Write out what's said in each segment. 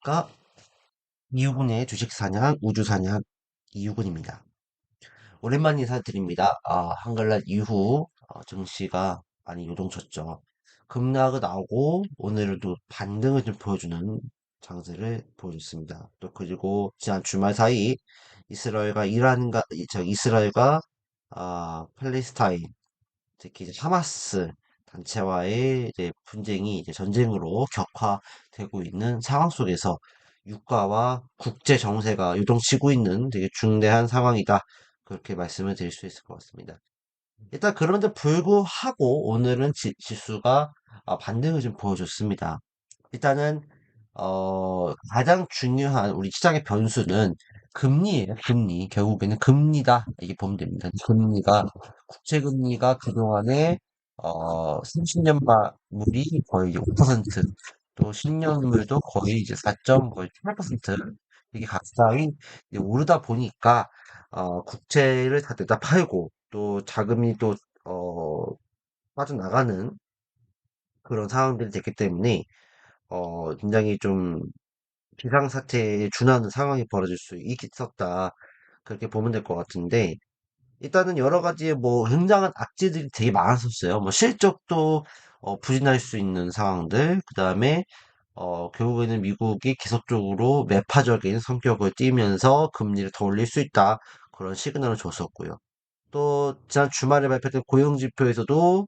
안녕하십니까? 이유군의 주식 사냥, 우주 사냥 이유군입니다. 오랜만에 인사드립니다. 한글날 이후 증시가 많이 요동쳤죠. 급락은 나오고 오늘도 반등을 좀 보여주는 장세를 보여줬습니다. 또 그리고 지난 주말 사이 이스라엘과 이스라엘과 팔레스타인, 특히 이제 하마스 단체와의 이제 분쟁이 이제 전쟁으로 격화되고 있는 상황 속에서 유가와 국제 정세가 요동치고 있는 되게 중대한 상황이다. 그렇게 말씀을 드릴 수 있을 것 같습니다. 일단 그런데 불구하고 오늘은 지수가 반등을 좀 보여줬습니다. 일단은 가장 중요한 우리 시장의 변수는 금리예요. 금리. 결국에는 금리다. 이게 보면 됩니다. 금리가 국채 금리가 그동안에 30년물이 거의 5%, 또 10년물도 거의 이제 4.8% 이게 가까이 이제 오르다 보니까 국채를 다 내다 팔고 또 자금이 또 어, 빠져나가는 그런 상황들이 됐기 때문에 굉장히 좀 비상사태에 준하는 상황이 벌어질 수 있었다. 그렇게 보면 될 것 같은데, 일단은 여러 가지의 뭐 굉장한 악재들이 되게 많았었어요. 뭐 실적도 부진할 수 있는 상황들, 그 다음에 결국에는 미국이 계속적으로 매파적인 성격을 띠면서 금리를 더 올릴 수 있다. 그런 시그널을 줬었고요. 또 지난 주말에 발표된 고용지표에서도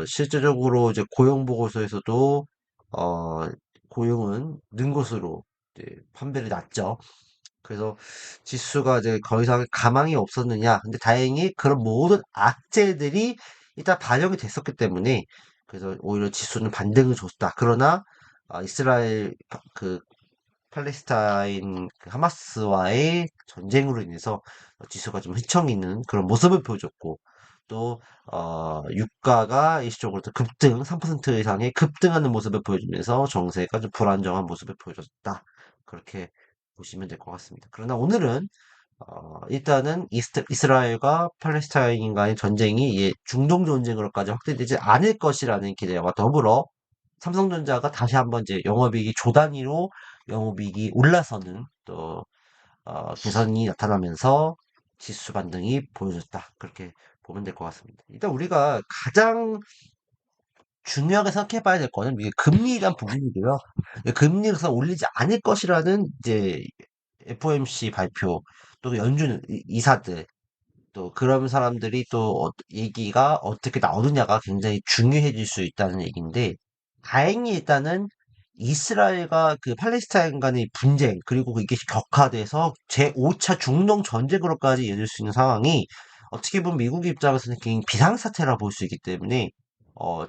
실제적으로 이제 고용 보고서에서도 어 고용은 는 것으로 이제 판별이 났죠. 그래서 지수가 이제 더 이상 가망이 없었느냐. 근데 다행히 그런 모든 악재들이 일단 반영이 됐었기 때문에 그래서 오히려 지수는 반등을 줬다. 그러나 이스라엘 그 팔레스타인 그 하마스와의 전쟁으로 인해서 지수가 좀 휘청이는 그런 모습을 보여줬고 또 유가가 일시적으로 또 급등 3% 이상의 급등하는 모습을 보여주면서 정세가 좀 불안정한 모습을 보여줬다. 그렇게 보시면 될 것 같습니다. 그러나 오늘은 일단은 이스라엘과 팔레스타인 간의 전쟁이 중동 전쟁으로까지 확대되지 않을 것이라는 기대와 더불어 삼성전자가 다시 한번 이제 영업이익이 조 단위로 영업이익이 올라서는 또 개선이 나타나면서 지수 반등이 보여졌다. 그렇게 보면 될 것 같습니다. 일단 우리가 가장 중요하게 생각해 봐야 될 거는 이게 금리에 대한 부분이고요. 금리를 올리지 않을 것이라는 이제 FOMC 발표, 또 연준 이사들, 또 그런 사람들이 또 얘기가 어떻게 나오느냐가 굉장히 중요해질 수 있다는 얘기인데, 다행히 일단은 이스라엘과 그 팔레스타인 간의 분쟁, 그리고 이게 격화돼서 제5차 중동 전쟁으로까지 이어질 수 있는 상황이 어떻게 보면 미국 입장에서는 굉장히 비상사태라 볼 수 있기 때문에,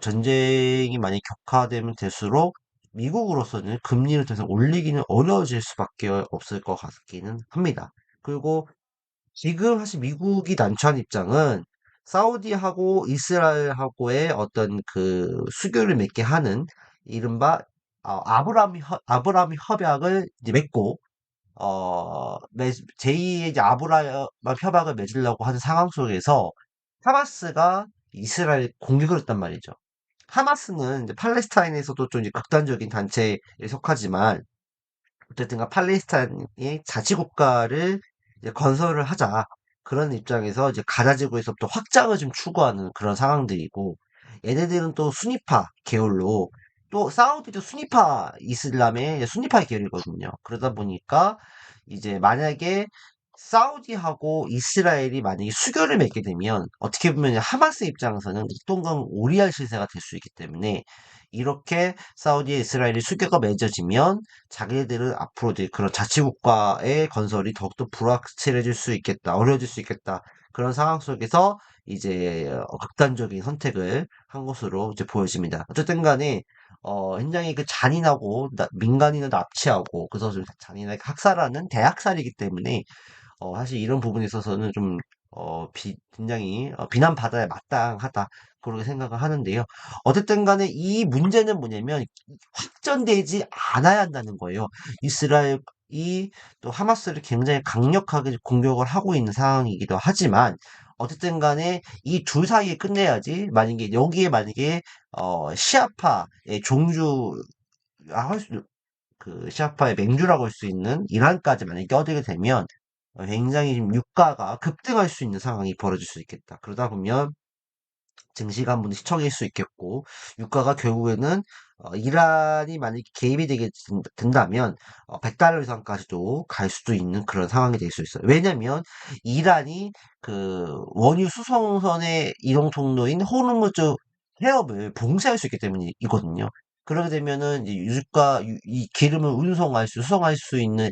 전쟁이 만약 격화되면 될수록 미국으로서는 금리를 더 이상 올리기는 어려워질 수밖에 없을 것 같기는 합니다. 그리고 지금 사실 미국이 난처한 입장은 사우디하고 이스라엘하고의 어떤 그 수교를 맺게 하는 이른바 아브라함 협약을 이제 맺고 제2의 이제 아브라함 협약을 맺으려고 하는 상황 속에서 하마스가 이스라엘 공격을 했단 말이죠. 하마스는 이제 팔레스타인에서도 좀 이제 극단적인 단체에 속하지만 어쨌든가 팔레스타인의 자치국가를 이제 건설을 하자. 그런 입장에서 이제 가자지구에서부터 확장을 좀 추구하는 그런 상황들이고, 얘네들은 또 순위파 계열로, 또 사우디도 순위파 이슬람의 순위파 계열이거든요. 그러다 보니까 이제 만약에 사우디하고 이스라엘이 만약에 수교를 맺게 되면 어떻게 보면 하마스 입장에서는 낙동강 오리알 시세가 될 수 있기 때문에 이렇게 사우디와 이스라엘이 수교가 맺어지면 자기네들은 앞으로 이제 그런 자치국가의 건설이 더욱더 불확실해질 수 있겠다, 어려워질 수 있겠다. 그런 상황 속에서 이제 극단적인 선택을 한 것으로 이제 보여집니다. 어쨌든 간에 굉장히 그 잔인하고 민간인을 납치하고 그래서 좀 잔인하게 학살하는 대학살이기 때문에 사실 이런 부분에 있어서는 좀 굉장히 비난받아야 마땅하다. 그렇게 생각을 하는데요. 어쨌든 간에 이 문제는 뭐냐면 확전되지 않아야 한다는 거예요. 이스라엘이 또 하마스를 굉장히 강력하게 공격을 하고 있는 상황이기도 하지만 어쨌든 간에 이 둘 사이에 끝내야지 만약에 여기에 만약에 시아파의 종주 그 시아파의 맹주라고 할 수 있는 이란까지 만약에 껴들게 되면 굉장히 좀 유가가 급등할 수 있는 상황이 벌어질 수 있겠다. 그러다 보면 증시가 한번 시청일 수 있겠고, 유가가 결국에는 이란이 만약에 개입이 되게 된다면 100달러 이상까지도 갈 수도 있는 그런 상황이 될 수 있어요. 왜냐면 이란이 그 원유 수송선의 이동 통로인 호르무즈 해협을 봉쇄할 수 있기 때문이거든요. 그러게 되면은 이제 이 기름을 수송할 수 있는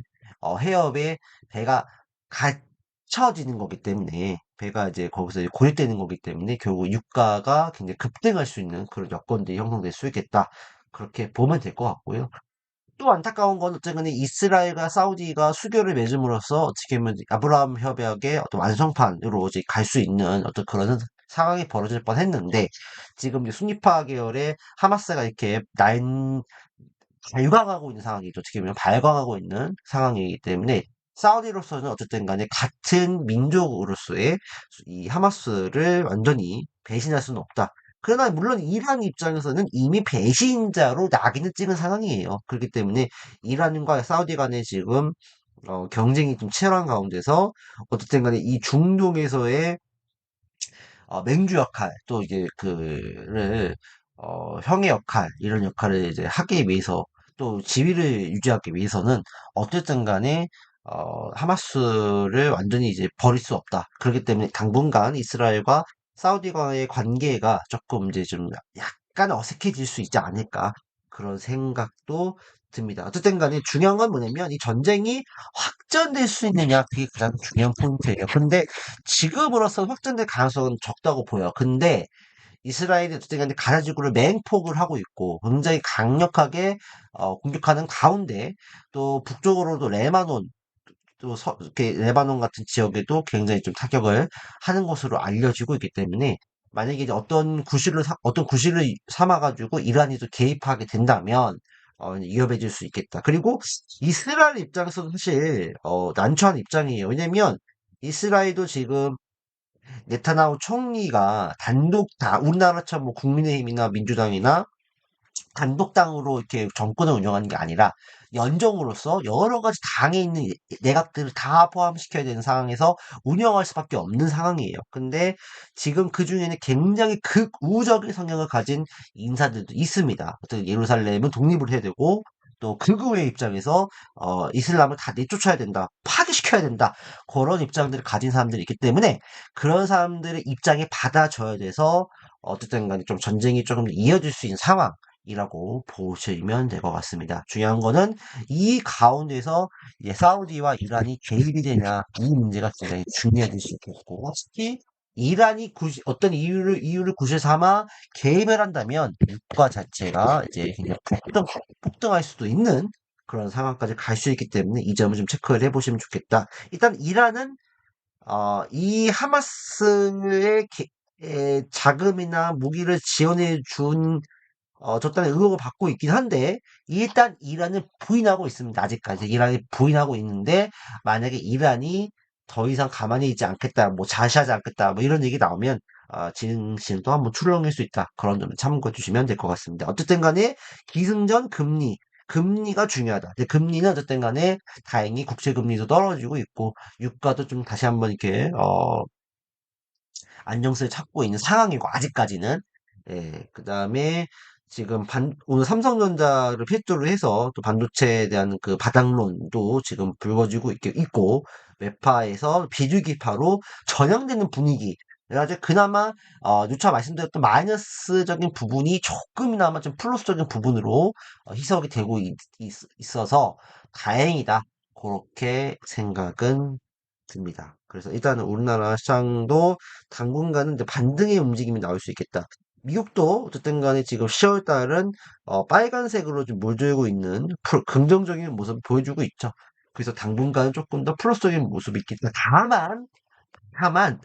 해협에 배가 갇혀지는 거기 때문에 배가 이제 거기서 이제 고립되는 거기 때문에 결국 유가가 굉장히 급등할 수 있는 그런 여건들이 형성될 수 있겠다. 그렇게 보면 될 것 같고요. 또 안타까운 건 어쨌든 이스라엘과 사우디가 수교를 맺음으로써 어떻게 보면 아브라함 협약의 어떤 완성판으로 이제 갈 수 있는 어떤 그런 상황이 벌어질 뻔했는데 지금 이제 순위파 계열의 하마스가 이렇게 발광하고 있는 상황이죠. 어떻게 보면 발광하고 있는 상황이기 때문에 사우디로서는 어쨌든 간에 같은 민족으로서의 이 하마스를 완전히 배신할 수는 없다. 그러나 물론 이란 입장에서는 이미 배신자로 낙인을 찍은 상황이에요. 그렇기 때문에 이란과 사우디 간에 지금 경쟁이 좀 치열한 가운데서 어쨌든 간에 이 중동에서의 맹주 역할, 또 이제 그를, 형의 역할, 이런 역할을 이제 하기 위해서, 또 지위를 유지하기 위해서는, 어쨌든 간에, 하마스를 완전히 이제 버릴 수 없다. 그렇기 때문에 당분간 이스라엘과 사우디과의 관계가 조금 이제 좀 약간 어색해질 수 있지 않을까. 그런 생각도 듭니다. 어쨌든 간에 중요한 건 뭐냐면, 이 전쟁이 확전될 수 있느냐, 그게 가장 중요한 포인트예요. 근데 지금으로서 확전될 가능성은 적다고 보여. 근데 이스라엘이 어쨌든 간에 가자 지구를 맹폭을 하고 있고 굉장히 강력하게 공격하는 가운데 또 북쪽으로도 레바논 이렇게 레바논 같은 지역에도 굉장히 좀 타격을 하는 것으로 알려지고 있기 때문에 만약에 이제 어떤 구실을 삼아가지고 이란이 또 개입하게 된다면 위험해질 수 있겠다. 그리고 이스라엘 입장에서도 사실 난처한 입장이에요. 왜냐면 이스라엘도 지금 네타냐후 총리가 우리나라처럼 뭐 국민의힘이나 민주당이나 단독당으로 이렇게 정권을 운영하는 게 아니라 연정으로서 여러 가지 당에 있는 내각들을 다 포함시켜야 되는 상황에서 운영할 수밖에 없는 상황이에요. 근데 지금 그 중에는 굉장히 극우적인 성향을 가진 인사들도 있습니다. 어떤 예루살렘은 독립을 해야 되고 또 극우의 입장에서 이슬람을 다 내쫓아야 된다, 파괴시켜야 된다 그런 입장들을 가진 사람들이 있기 때문에 그런 사람들의 입장에 받아줘야 돼서 어쨌든 간에 좀 전쟁이 조금 이어질 수 있는 상황. 이라고 보시면 될 것 같습니다. 중요한 거는 이 가운데서 이제 사우디와 이란이 개입이 되냐 이 문제가 굉장히 중요해질 수 있겠고 특히 이란이 어떤 이유를 구실 삼아 개입을 한다면 유가 자체가 이제 굉장히 폭등할 수도 있는 그런 상황까지 갈 수 있기 때문에 이 점을 좀 체크를 해보시면 좋겠다. 일단 이란은 이 하마스의 자금이나 무기를 지원해 준 줬다는 의혹을 받고 있긴 한데, 일단 이란은 부인하고 있습니다. 아직까지. 이란이 부인하고 있는데, 만약에 이란이 더 이상 가만히 있지 않겠다, 뭐 자시하지 않겠다, 뭐 이런 얘기 나오면, 진실도 한번 출렁일 수 있다. 그런 점을 참고해 주시면 될 것 같습니다. 어쨌든 간에, 기승전 금리가 중요하다. 근데 금리는 어쨌든 간에, 다행히 국채금리도 떨어지고 있고, 유가도 좀 다시 한번 이렇게, 안정성을 찾고 있는 상황이고, 아직까지는. 예, 그 다음에 지금 오늘 삼성전자를 필두로 해서 또 반도체에 대한 그 바닥론도 지금 불거지고 있고, 매파에서 비둘기파로 전향되는 분위기. 그래가지고 그나마, 누차 말씀드렸던 마이너스적인 부분이 조금이나마 좀 플러스적인 부분으로 희석이 되고 있어서 다행이다. 그렇게 생각은 듭니다. 그래서 일단은 우리나라 시장도 당분간은 이제 반등의 움직임이 나올 수 있겠다. 미국도 어쨌든 간에 지금 10월 달은 빨간색으로 좀 물들고 있는 긍정적인 모습을 보여주고 있죠. 그래서 당분간은 조금 더 플러스적인 모습이 있겠다. 다만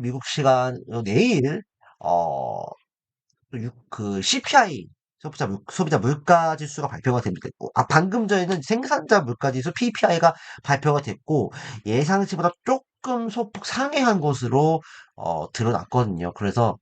미국 시간 내일 어, 그 CPI 소비자 물가 지수가 발표가 됩니다. 방금 전에는 생산자 물가 지수 PPI가 발표가 됐고 예상치보다 조금 소폭 상회한 것으로 드러났거든요. 그래서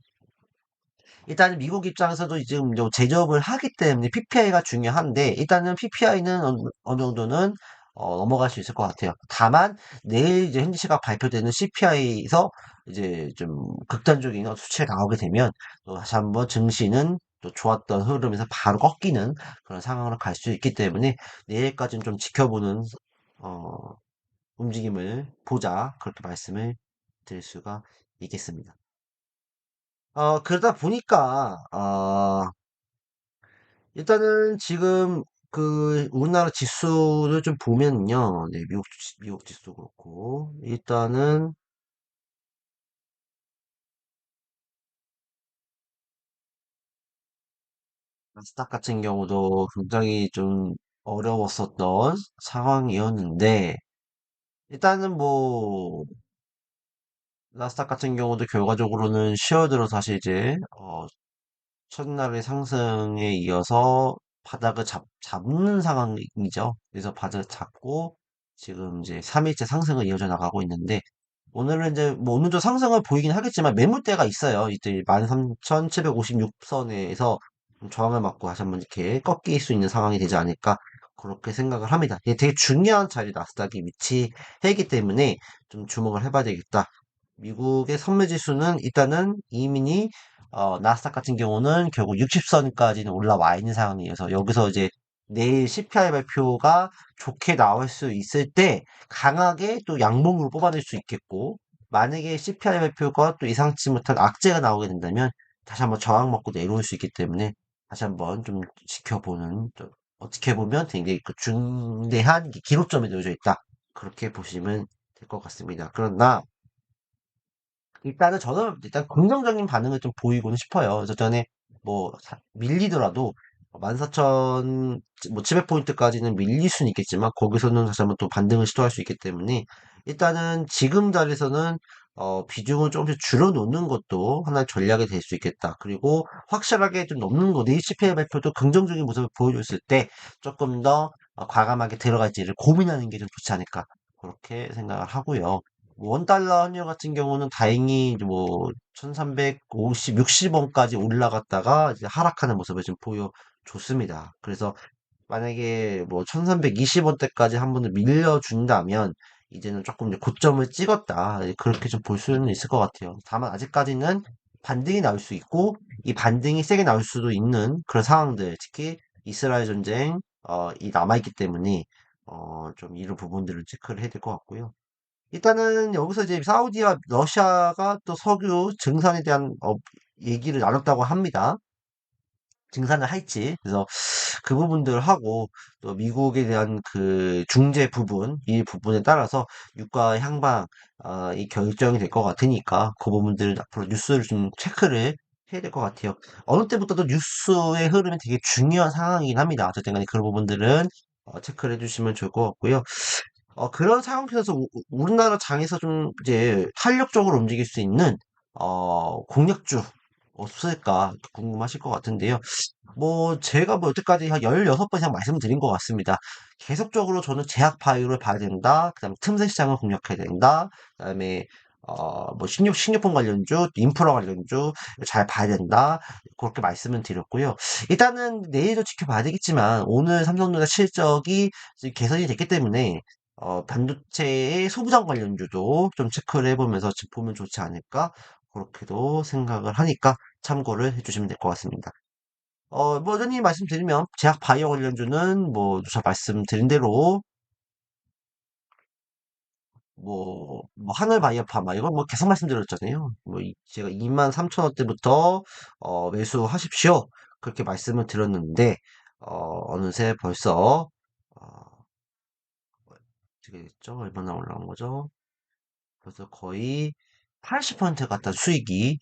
일단은 미국 입장에서도 지금 제조업을 하기 때문에 PPI가 중요한데 일단은 PPI는 어느 정도는 넘어갈 수 있을 것 같아요. 다만 내일 이제 현지 시각 발표되는 CPI에서 이제 좀 극단적인 수치가 나오게 되면 또 다시 한번 증시는 또 좋았던 흐름에서 바로 꺾이는 그런 상황으로 갈 수 있기 때문에 내일까지는 좀 지켜보는 어, 움직임을 보자 그렇게 말씀을 드릴 수가 있겠습니다. 그러다 보니까 일단은 지금 그 우리나라 지수를 좀 보면요. 네, 미국 지수 그렇고 일단은 나스닥 같은 경우도 굉장히 좀 어려웠었던 상황이었는데 일단은 뭐 나스닥 같은 경우도 결과적으로는 10월 들어 사실 이제 첫날의 상승에 이어서 바닥을 잡는 상황이죠. 그래서 바닥을 잡고 지금 이제 3일째 상승을 이어져 나가고 있는데 오늘은 이제 뭐 오늘도 상승을 보이긴 하겠지만 매물대가 있어요. 이때 13,756선에서 저항을 맞고 다시 한번 이렇게 꺾일 수 있는 상황이 되지 않을까 그렇게 생각을 합니다. 이게 되게 중요한 자리 나스닥이 위치해 있기 때문에 좀 주목을 해봐야 되겠다. 미국의 선물 지수는 일단은 이민이 나스닥 같은 경우는 결국 60선까지는 올라와 있는 상황이어서 여기서 이제 내일 CPI 발표가 좋게 나올 수 있을 때 강하게 또 양봉으로 뽑아낼 수 있겠고 만약에 CPI 발표가 또 예상치 못한 악재가 나오게 된다면 다시 한번 저항 먹고 내려올 수 있기 때문에 다시 한번 좀 지켜보는 좀 어떻게 보면 굉장히 그 중대한 기로점에 놓여져 있다. 그렇게 보시면 될 것 같습니다. 그러나 일단은 저는 일단 긍정적인 반응을 좀 보이고는 싶어요. 그래서 전에 뭐 밀리더라도 14,000 뭐 700포인트까지는 밀릴 수는 있겠지만 거기서는 다시 한번 또 반등을 시도할 수 있기 때문에 일단은 지금 자리에서는 비중을 조금씩 줄여놓는 것도 하나의 전략이 될 수 있겠다. 그리고 확실하게 좀 넘는 거, 내일 CPI 발표도 긍정적인 모습을 보여줬을 때 조금 더 과감하게 들어갈지를 고민하는 게 좀 좋지 않을까. 그렇게 생각을 하고요. 원 달러 환율 같은 경우는 다행히 이제 뭐 1350, 60원까지 올라갔다가 이제 하락하는 모습을 좀 보여줬습니다. 그래서 만약에 뭐 1320원대까지 한 번 더 밀려준다면 이제는 조금 이제 고점을 찍었다. 그렇게 좀 볼 수는 있을 것 같아요. 다만 아직까지는 반등이 나올 수 있고 이 반등이 세게 나올 수도 있는 그런 상황들, 특히 이스라엘 전쟁 이 남아있기 때문에 좀 이런 부분들을 체크를 해야 될 것 같고요. 일단은 여기서 이제 사우디와 러시아가 또 석유 증산에 대한 얘기를 나눴다고 합니다. 증산을 할지. 그래서 그 부분들을 하고 또 미국에 대한 그 중재 부분, 이 부분에 따라서 유가 향방 이 결정이 될 것 같으니까 그 부분들을 앞으로 뉴스를 좀 체크를 해야 될 것 같아요. 어느 때보다도 뉴스의 흐름이 되게 중요한 상황이긴 합니다. 어쨌든 간에 그런 부분들은 체크를 해주시면 좋을 것 같고요. 그런 상황 속에서 우리나라 장에서 좀 이제 탄력적으로 움직일 수 있는 공략주 없을까 궁금하실 것 같은데요. 뭐 제가 뭐 여태까지 한 16번 이상 말씀드린 것 같습니다. 계속적으로 저는 제약 바이오를 봐야 된다. 그다음에 틈새 시장을 공략해야 된다. 그다음에 뭐 식료품 관련주, 인프라 관련주 잘 봐야 된다. 그렇게 말씀을 드렸고요. 일단은 내일도 지켜봐야 되겠지만 오늘 삼성전자 실적이 이제 개선이 됐기 때문에 반도체의 소부장 관련주도 좀 체크를 해보면서 지금 보면 좋지 않을까 그렇게도 생각을 하니까 참고를 해주시면 될 것 같습니다. 뭐, 전히 말씀드리면, 제약 바이오 관련주는, 뭐, 제가 말씀드린 대로, 뭐, 하늘 바이오파마, 이건 뭐, 계속 말씀드렸잖아요. 뭐, 제가 23,000원대부터, 매수하십시오. 그렇게 말씀을 드렸는데, 어느새 벌써, 어떻게 됐죠? 얼마나 올라온 거죠? 그래서 거의 80% 가까운 수익이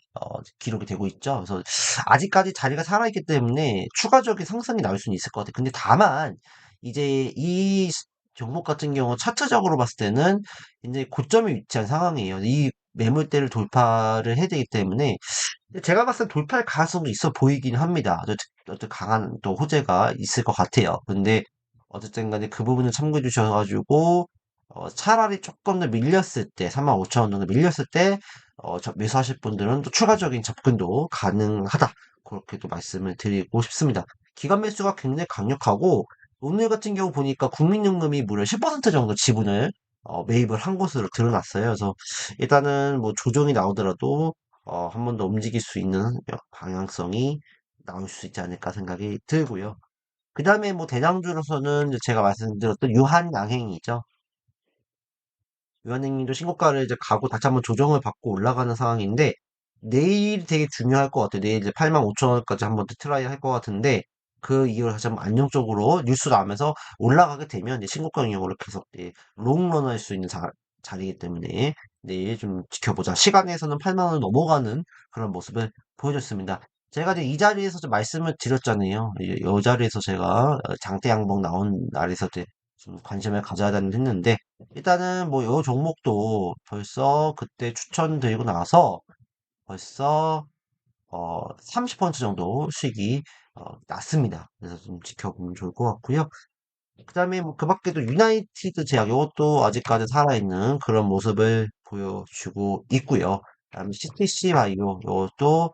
기록이 되고 있죠. 그래서 아직까지 자리가 살아있기 때문에 추가적인 상승이 나올 수는 있을 것 같아요. 근데 다만 이제 이 종목 같은 경우 차트적으로 봤을 때는 이제 고점에 위치한 상황이에요. 이 매물대를 돌파를 해야 되기 때문에 제가 봤을 때 돌파할 가능성도 있어 보이긴 합니다. 어떤 강한 또 호재가 있을 것 같아요. 근데 어쨌든 간에 그 부분을 참고해 주셔가지고 차라리 조금 더 밀렸을 때 35,000원 정도 밀렸을 때 매수하실 분들은 또 추가적인 접근도 가능하다. 그렇게 또 말씀을 드리고 싶습니다. 기관 매수가 굉장히 강력하고 오늘 같은 경우 보니까 국민연금이 무려 10% 정도 지분을 매입을 한 것으로 드러났어요. 그래서 일단은 뭐 조정이 나오더라도 한 번 더 움직일 수 있는 방향성이 나올 수 있지 않을까 생각이 들고요. 그 다음에 뭐 대장주로서는 이제 제가 말씀드렸던 유한양행이죠. 유한양행도 신고가를 이제 가고 다시 한번 조정을 받고 올라가는 상황인데 내일 되게 중요할 것 같아요. 내일 이제 85,000원까지 한번 더 트라이 할 것 같은데 그 이후로 다시 한번 안정적으로 뉴스 나오면서 올라가게 되면 이제 신고가 영역으로 계속 롱런 할 수 있는 자리이기 때문에 내일 좀 지켜보자. 시간에서는 8만 원을 넘어가는 그런 모습을 보여줬습니다. 제가 이제 이 자리에서 좀 말씀을 드렸잖아요. 이 자리에서 제가 장대 양봉 나온 날에서 이제 좀 관심을 가져야 된다 했는데 일단은 뭐 요 종목도 벌써 그때 추천드리고 나서 벌써 30% 정도 수익이 났습니다. 그래서 좀 지켜보면 좋을 것 같고요. 그다음에 뭐 그 밖에도 유나이티드 제약 요것도 아직까지 살아있는 그런 모습을 보여주고 있고요. 그다음에 CTC 바이오 요것도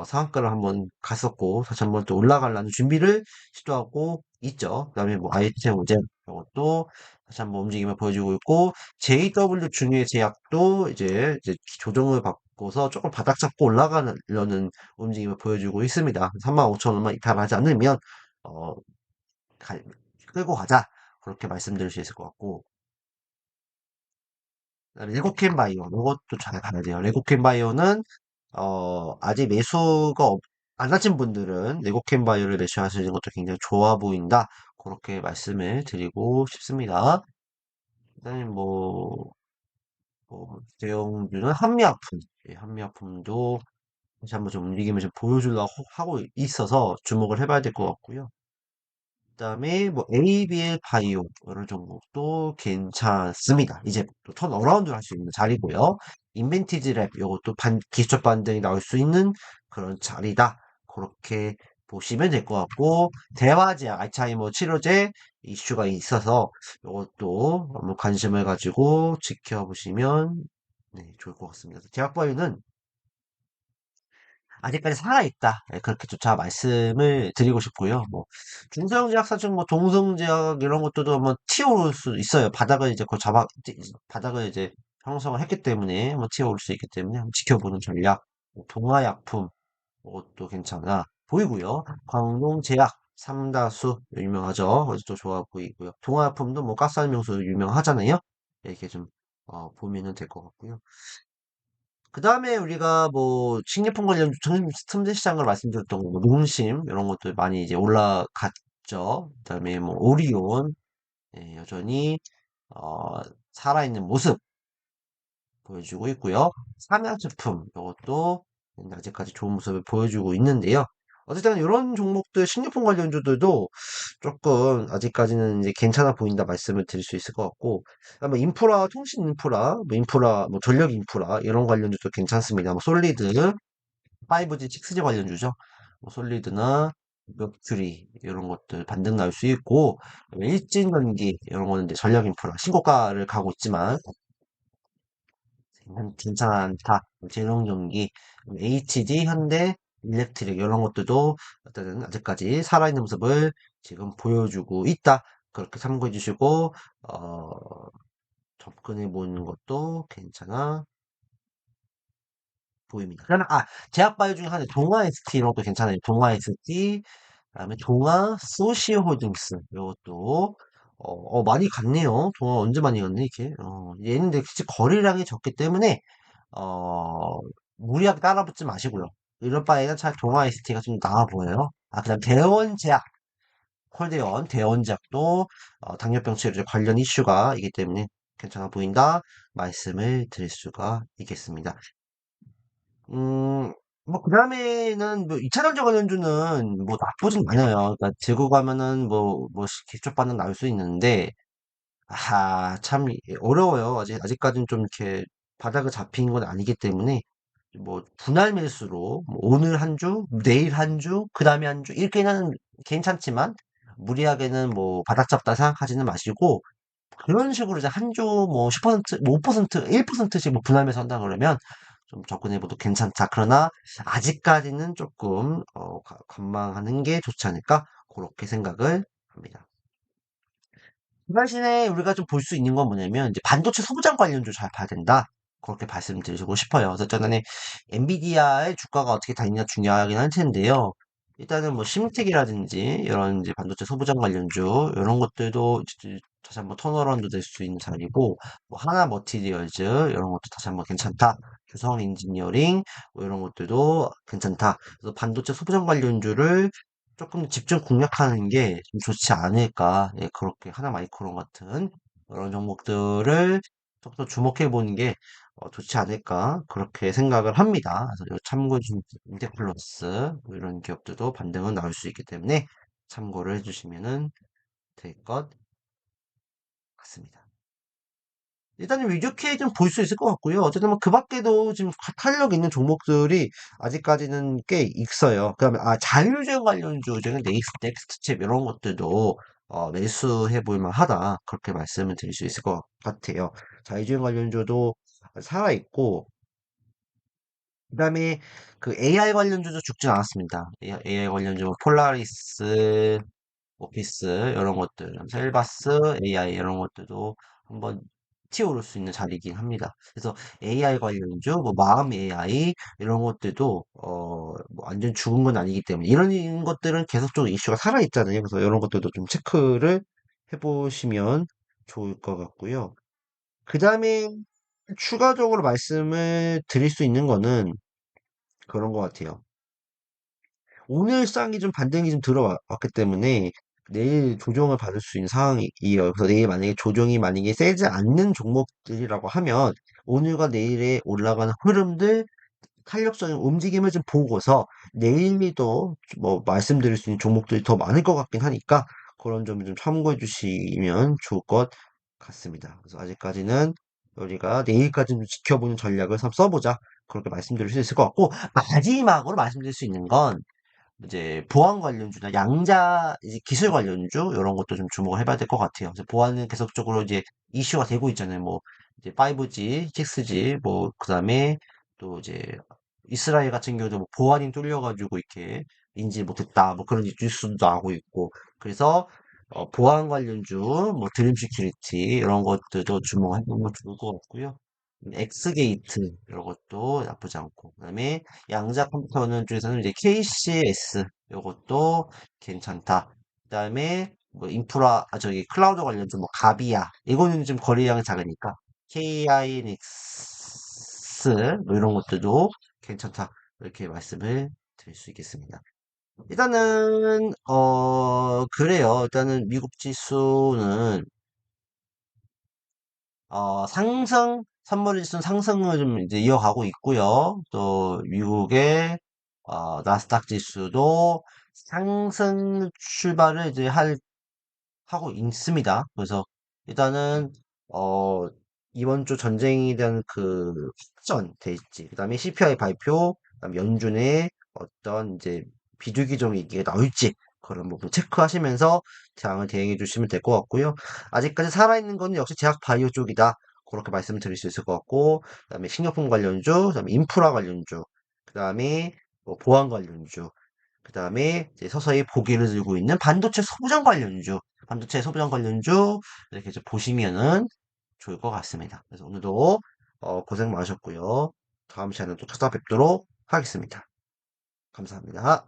상한가를 한번 갔었고 다시 한번 또 올라가려는 준비를 시도하고 있죠. 그다음에 뭐 아이템 오젠 요것도 다시 한번 움직임을 보여주고 있고 JW 중의 제약도 이제 조정을 받고서 조금 바닥 잡고 올라가려는 움직임을 보여주고 있습니다. 35,000원만 이탈하지 않으면 어, 가- 끌고 가자. 그렇게 말씀드릴 수 있을 것 같고. 레고캔 바이오, 이것도 잘 가야 돼요. 레고캔 바이오는, 아직 매수가 안 하신 분들은 레고캔 바이오를 매수하시는 것도 굉장히 좋아 보인다. 그렇게 말씀을 드리고 싶습니다. 그다음에 대형주는 한미약품. 예, 한미약품도 다시 한번 좀 움직임을 좀 보여주려고 하고 있어서 주목을 해봐야 될 것 같고요. 그다음에 뭐 ABL 바이오 이런 종목도 괜찮습니다. 이제 또 턴어라운드 할 수 있는 자리고요. 인벤티지 랩 이것도 기술적 반등이 나올 수 있는 그런 자리다. 그렇게 보시면 될 것 같고 대화제약 알츠하이머 치료제 이슈가 있어서 이것도 한번 관심을 가지고 지켜보시면 네, 좋을 것 같습니다. 제약바이오는 아직까지 살아있다. 예, 그렇게 조차 말씀을 드리고 싶고요. 뭐, 중소형제약 사실 뭐, 동성제약 이런 것들도 한번 튀어오를 수 있어요. 바닥을 이제 바닥을 이제 형성을 했기 때문에 한번 튀어오를 수 있기 때문에 한번 지켜보는 전략. 뭐 동화약품, 그것도 괜찮아 보이고요. 광동제약, 삼다수 유명하죠. 그것도 좋아 보이고요. 동화약품도 뭐, 가스알명수 유명하잖아요. 이렇게 좀, 보면은 될 것 같고요. 그 다음에 우리가 뭐 식료품 관련 틈새 시장을 말씀드렸던 거, 뭐 농심 이런 것들 많이 이제 올라갔죠. 그 다음에 뭐 오리온 예, 여전히 어, 살아있는 모습 보여주고 있고요. 삼양제품 이것도 아직까지 좋은 모습을 보여주고 있는데요. 어쨌든 이런 종목들 식료품 관련주들도 조금 아직까지는 이제 괜찮아 보인다 말씀을 드릴 수 있을 것 같고 아마 인프라 통신 인프라 뭐 전력 인프라 이런 관련주도 괜찮습니다. 뭐 솔리드 5G 6G 관련주죠. 뭐 솔리드나 큐리 이런 것들 반등 나올 수 있고 일진전기 이런 거는 이제 전력 인프라 신고가를 가고 있지만 괜찮다. 재롱전기, HG, 현대, 일렉트릭 이런 것들도 어쨌든 아직까지 살아있는 모습을 지금 보여주고 있다. 그렇게 참고해 주시고 접근해 보는 것도 괜찮아 보입니다. 그다음에 제약바이오 중에 하나 동아 ST 이런 것도 괜찮아요. 동아 ST, 그다음에 동아 소시홀딩스 이것도 많이 갔네요. 동아 언제 많이 갔네 이렇게. 얘는 근데 거래량이 적기 때문에 무리하게 따라붙지 마시고요. 이럴 바에는 차라리 동아 ST가 좀 나아 보여요. 그다음 대원제약, 콜대원, 대원제약도 당뇨병 치료제 관련 이슈가 있기 때문에 괜찮아 보인다 말씀을 드릴 수가 있겠습니다. 뭐, 그 다음에는, 뭐, 2차 전지 관련주는, 뭐, 나쁘진 않아요. 그러니까, 들고 가면은, 기초 반응 나올 수 있는데, 참, 어려워요. 아직까지는 좀 이렇게, 바닥을 잡힌 건 아니기 때문에, 뭐, 분할 매수로, 뭐 오늘 한 주, 내일 한 주, 그 다음에 한 주, 이렇게는 괜찮지만, 무리하게는 뭐, 바닥 잡다 생각하지는 마시고, 그런 식으로 이제 한 주, 뭐, 10%, 뭐 5%, 1%씩 뭐 분할 매수 한다 그러면, 좀 접근해봐도 괜찮다. 그러나 아직까지는 조금 관망하는 게 좋지 않을까? 그렇게 생각을 합니다. 그 대신에 우리가 좀 볼 수 있는 건 뭐냐면 이제 반도체 소부장 관련주 잘 봐야 된다. 그렇게 말씀드리고 싶어요. 그래서 저는 엔비디아의 주가가 어떻게 다니냐 중요하긴 할 텐데요. 일단은 뭐 심택이라든지 이런 이제 반도체 소부장 관련주 이런 것들도 이제 다시 한번 턴어라운드 될 수 있는 자리고 뭐 하나 머티리얼즈 이런 것도 다시 한번 괜찮다. 규성 인지니어링 뭐 이런 것들도 괜찮다. 그래서 반도체 소부장 관련주를 조금 집중 공략하는 게 좀 좋지 않을까. 예, 그렇게 하나 마이크론 같은 그런 종목들을 좀 더 주목해 보는 게 좋지 않을까. 그렇게 생각을 합니다. 그래서 요 참고 중 인테플러스 뭐 이런 기업들도 반등은 나올 수 있기 때문에 참고를 해주시면은 될 것 같습니다. 일단은 이렇게 좀 볼 수 있을 것 같고요. 어쨌든 뭐 그 밖에도 지금 탄력 있는 종목들이 아직까지는 꽤 있어요. 그다음에 자율주행 관련주 중에 넥스트 칩 이런 것들도 매수해 볼 만하다. 그렇게 말씀을 드릴 수 있을 것 같아요. 자율주행 관련주도 살아 있고 그다음에 그 AI 관련주도 죽진 않았습니다. AI 관련주 뭐 폴라리스 오피스 이런 것들, 셀바스, AI 이런 것들도 한번 튀어오를 수 있는 자리이긴 합니다. 그래서 AI 관련주, 뭐 마음 AI 이런 것들도 뭐 완전 죽은 건 아니기 때문에 이런 것들은 계속적으로 이슈가 살아 있잖아요. 그래서 이런 것들도 좀 체크를 해보시면 좋을 것 같고요. 그 다음에 추가적으로 말씀을 드릴 수 있는 거는 그런 것 같아요. 오늘 쌍이 좀 반등이 좀 들어왔기 때문에 내일 조정을 받을 수 있는 상황이에요. 그래서 내일 만약에 조정이 만약에 세지 않는 종목들이라고 하면 오늘과 내일에 올라가는 흐름들 탄력적인 움직임을 좀 보고서 내일도 뭐 말씀드릴 수 있는 종목들이 더 많을 것 같긴 하니까 그런 점 좀 참고해 주시면 좋을 것 같습니다. 그래서 아직까지는 우리가 내일까지 좀 지켜보는 전략을 한번 써보자. 그렇게 말씀드릴 수 있을 것 같고 마지막으로 말씀드릴 수 있는 건 이제 보안 관련주나 양자 이제 기술 관련주 이런 것도 좀 주목을 해봐야 될 것 같아요. 그래서 보안은 계속적으로 이제 이슈가 되고 있잖아요. 뭐 이제 5G, 6G 뭐 그다음에 또 이제 이스라엘 같은 경우도 뭐 보안이 뚫려가지고 이렇게 인지 못했다 뭐 그런 뉴스도 나오고 있고 그래서 보안 관련주 뭐 드림 시큐리티 이런 것들도 주목해보면 좋을 것 같고요. 엑스게이트 이런 것도 나쁘지 않고 그다음에 양자 컴퓨터는 쪽에서는 이제 KCS 요것도 괜찮다. 그다음에 뭐 인프라 저기 클라우드 관련주 뭐 가비아 이거는 좀 거래량이 작으니까 KINX 뭐 이런 것들도 괜찮다. 이렇게 말씀을 드릴 수 있겠습니다. 일단은 그래요. 일단은 미국 지수는 선물 지수는 상승을 좀 이제 이어가고 있고요. 또 미국의 나스닥 지수도 상승 출발을 이제 하고 있습니다. 그래서 일단은 어 이번 주 전쟁에 대한 그 확전 될지, 그다음에 CPI 발표, 그다음 연준의 어떤 이제 비둘기종 얘기가 나올지 그런 부분 체크하시면서 장을 대응해 주시면 될 것 같고요. 아직까지 살아있는 거는 역시 제약 바이오 쪽이다. 그렇게 말씀을 드릴 수 있을 것 같고, 그다음에 식료품 관련주, 그다음에 인프라 관련주, 그다음에 뭐 보안 관련주, 그 다음에 이제 서서히 보기를 들고 있는 반도체 소부장 관련주, 반도체 소부장 관련주 이렇게 좀 보시면은 좋을 것 같습니다. 그래서 오늘도 고생 많으셨고요. 다음 시간에 또 찾아뵙도록 하겠습니다. 감사합니다.